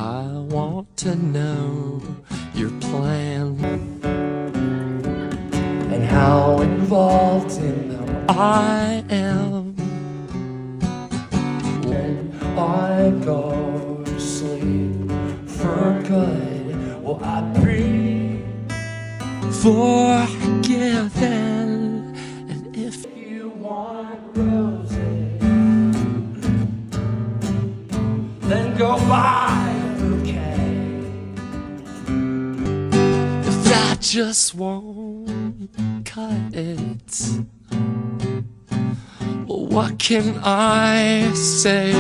I want to know your plan and how involved in them I am. When I go to sleep for good, will I be forgiven? And if you want roses, then go buy a bouquet. If that just won't cut it, well, what can I say?